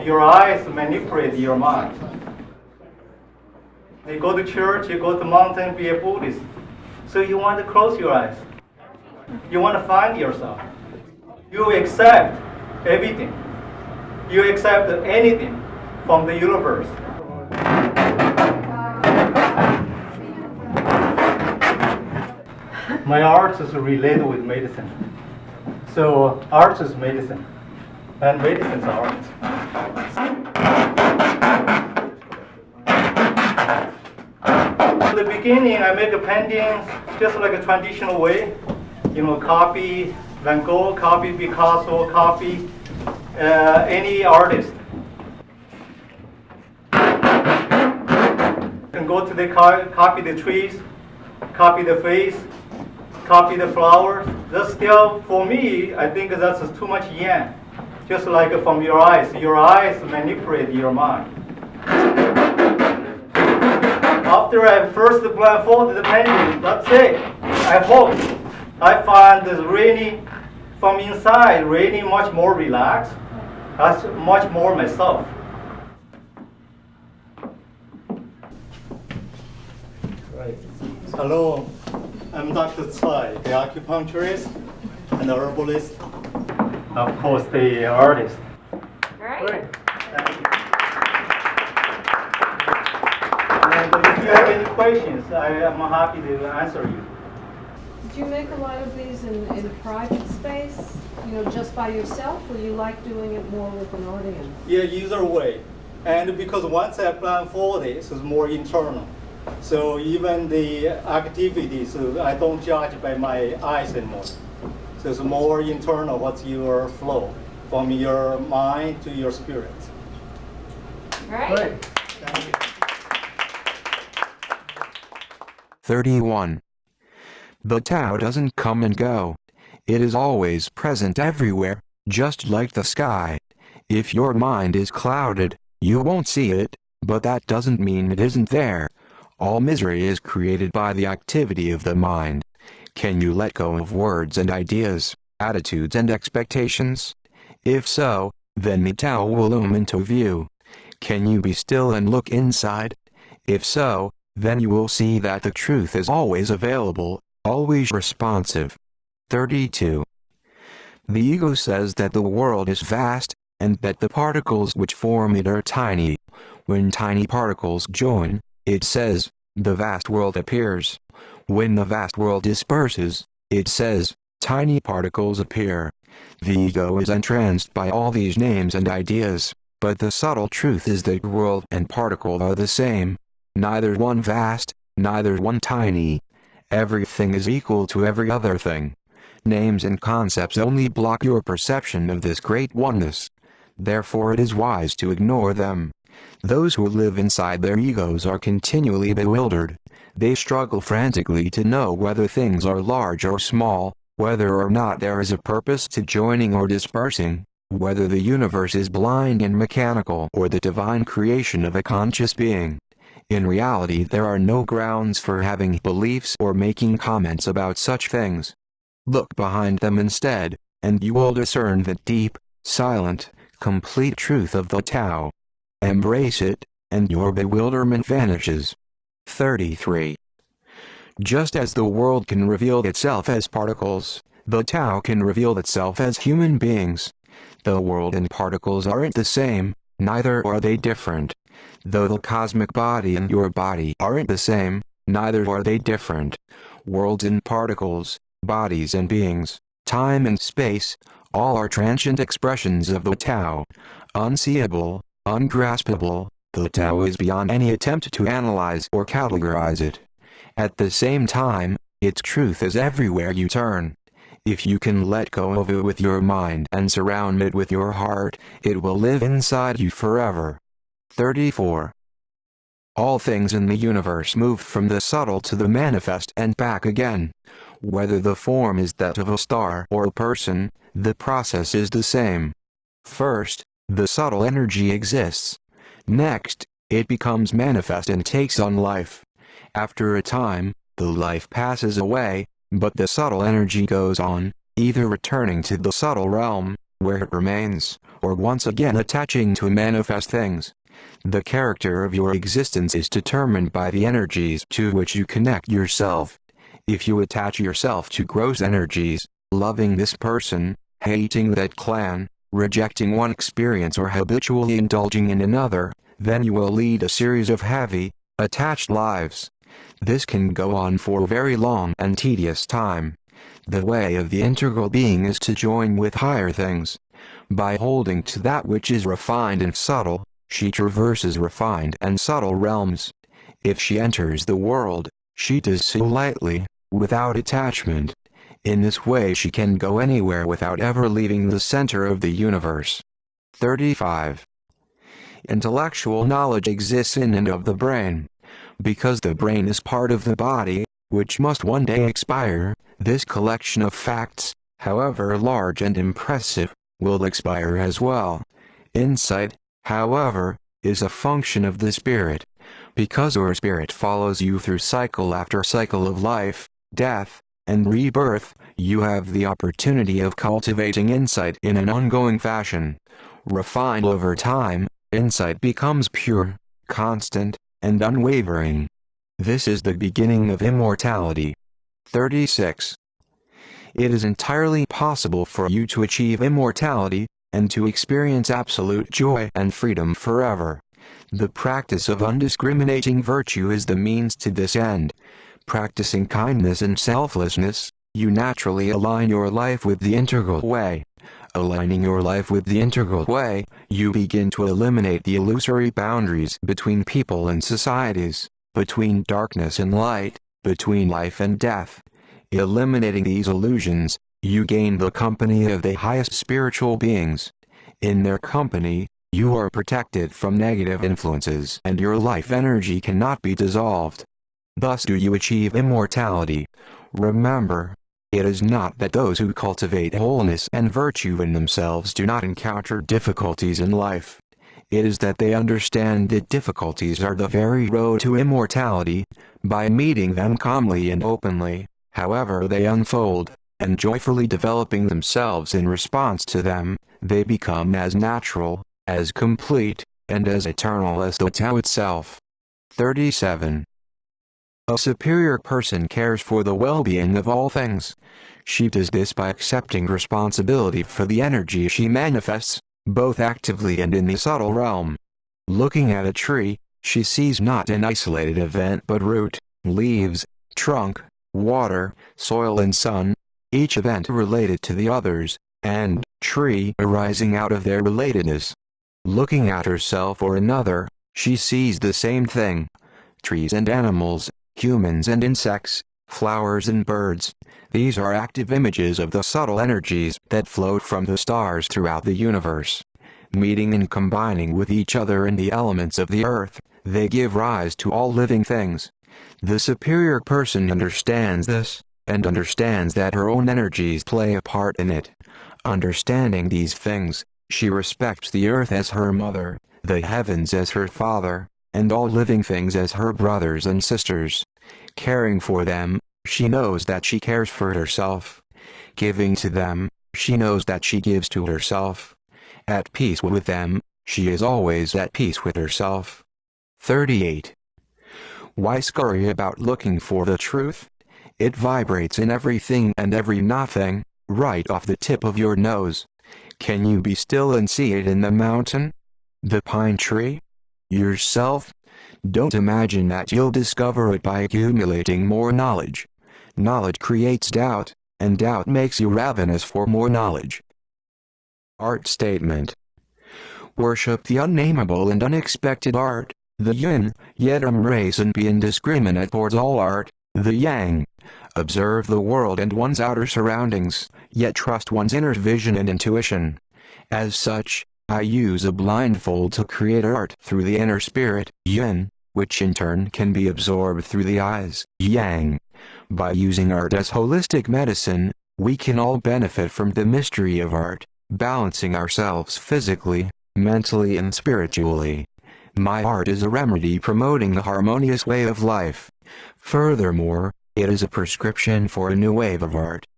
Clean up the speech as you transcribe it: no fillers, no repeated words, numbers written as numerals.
Your eyes manipulate your mind. You go to church, you go to mountain, be a Buddhist. So you want to close your eyes. You want to find yourself. You accept everything. You accept anything from the universe. My art is related with medicine. So art is medicine, and medicine is art. In the beginning, I make a painting just like a traditional way. Copy Van Gogh, copy Picasso, copy any artist. You can go to the copy the trees, copy the face, copy the flowers. That's still, for me, I think that's too much yin. Just like from your eyes manipulate your mind. After I first blindfolded the painting, that's it. I hope I find this really, from inside, really much more relaxed. That's much more myself. Right. Hello, I'm Dr. Tsoi, the acupuncturist and the herbalist. Of course, the artist. All right. Great. Thank you. And if you have any questions, I am happy to answer you. Do you make a lot of these in a private space, just by yourself, or you like doing it more with an audience? Yeah, either way. And because once I blindfold it, it's more internal. So even the activities, I don't judge by my eyes anymore. So it's more internal, what's your flow from your mind to your spirit. All right. Great. Thank you. 31. The Tao doesn't come and go. It is always present everywhere, just like the sky. If your mind is clouded, you won't see it, but that doesn't mean it isn't there. All misery is created by the activity of the mind. Can you let go of words and ideas, attitudes and expectations? If so, then the Tao will loom into view. Can you be still and look inside? If so, then you will see that the truth is always available, always responsive. 32. The ego says that the world is vast, and that the particles which form it are tiny. When tiny particles join, it says, the vast world appears. When the vast world disperses, it says, tiny particles appear. The ego is entranced by all these names and ideas, but the subtle truth is that world and particle are the same. Neither one vast, neither one tiny. Everything is equal to every other thing. Names and concepts only block your perception of this great oneness. Therefore it is wise to ignore them. Those who live inside their egos are continually bewildered. They struggle frantically to know whether things are large or small, whether or not there is a purpose to joining or dispersing, whether the universe is blind and mechanical or the divine creation of a conscious being. In reality, there are no grounds for having beliefs or making comments about such things. Look behind them instead, and you will discern the deep, silent, complete truth of the Tao. Embrace it, and your bewilderment vanishes. 33. Just as the world can reveal itself as particles, the Tao can reveal itself as human beings. The world and particles aren't the same, neither are they different. Though the cosmic body and your body aren't the same, neither are they different. Worlds and particles, bodies and beings, time and space, all are transient expressions of the Tao. Unseeable, ungraspable, the Tao is beyond any attempt to analyze or categorize it. At the same time, its truth is everywhere you turn. If you can let go of it with your mind and surround it with your heart, it will live inside you forever. 34. All things in the universe move from the subtle to the manifest and back again. Whether the form is that of a star or a person, the process is the same. First, the subtle energy exists. Next, it becomes manifest and takes on life. After a time, the life passes away, but the subtle energy goes on, either returning to the subtle realm, where it remains, or once again attaching to manifest things. The character of your existence is determined by the energies to which you connect yourself. If you attach yourself to gross energies, loving this person, hating that clan, rejecting one experience or habitually indulging in another, then you will lead a series of heavy, attached lives. This can go on for a very long and tedious time. The way of the integral being is to join with higher things. By holding to that which is refined and subtle, she traverses refined and subtle realms. If she enters the world, she does so lightly, without attachment. In this way she can go anywhere without ever leaving the center of the universe. 35. Intellectual knowledge exists in and of the brain. Because the brain is part of the body, which must one day expire, this collection of facts, however large and impressive, will expire as well. Insight, however, is a function of the spirit. Because your spirit follows you through cycle after cycle of life, death, and rebirth, you have the opportunity of cultivating insight in an ongoing fashion. Refined over time, insight becomes pure, constant, and unwavering. This is the beginning of immortality. 36. It is entirely possible for you to achieve immortality, and to experience absolute joy and freedom forever. The practice of undiscriminating virtue is the means to this end. Practicing kindness and selflessness, you naturally align your life with the integral way. Aligning your life with the integral way, you begin to eliminate the illusory boundaries between people and societies, between darkness and light, between life and death. Eliminating these illusions, you gain the company of the highest spiritual beings. In their company, you are protected from negative influences and your life energy cannot be dissolved. Thus do you achieve immortality. Remember, it is not that those who cultivate wholeness and virtue in themselves do not encounter difficulties in life. It is that they understand that difficulties are the very road to immortality. By meeting them calmly and openly, however they unfold, and joyfully developing themselves in response to them, they become as natural, as complete, and as eternal as the Tao itself. 37. A superior person cares for the well-being of all things. She does this by accepting responsibility for the energy she manifests, both actively and in the subtle realm. Looking at a tree, she sees not an isolated event but root, leaves, trunk, water, soil and sun, each event related to the others, and tree arising out of their relatedness. Looking at herself or another, she sees the same thing. Trees and animals, humans and insects, flowers and birds, these are active images of the subtle energies that float from the stars throughout the universe. Meeting and combining with each other in the elements of the earth, they give rise to all living things. The superior person understands this, and understands that her own energies play a part in it. Understanding these things, she respects the earth as her mother, the heavens as her father, and all living things as her brothers and sisters. Caring for them, she knows that she cares for herself. Giving to them, she knows that she gives to herself. At peace with them, she is always at peace with herself. 38. Why scurry about looking for the truth? It vibrates in everything and every nothing, right off the tip of your nose. Can you be still and see it in the mountain? The pine tree? Yourself? Don't imagine that you'll discover it by accumulating more knowledge. Knowledge creates doubt, and doubt makes you ravenous for more knowledge. Art statement. Worship the unnameable and unexpected art, the yin, yet embrace and be indiscriminate towards all art, the yang. Observe the world and one's outer surroundings, yet trust one's inner vision and intuition. As such, I use a blindfold to create art through the inner spirit, yin, which in turn can be absorbed through the eyes, yang. By using art as holistic medicine, we can all benefit from the mystery of art, balancing ourselves physically, mentally and spiritually. My art is a remedy promoting the harmonious way of life. Furthermore, it is a prescription for a new wave of art.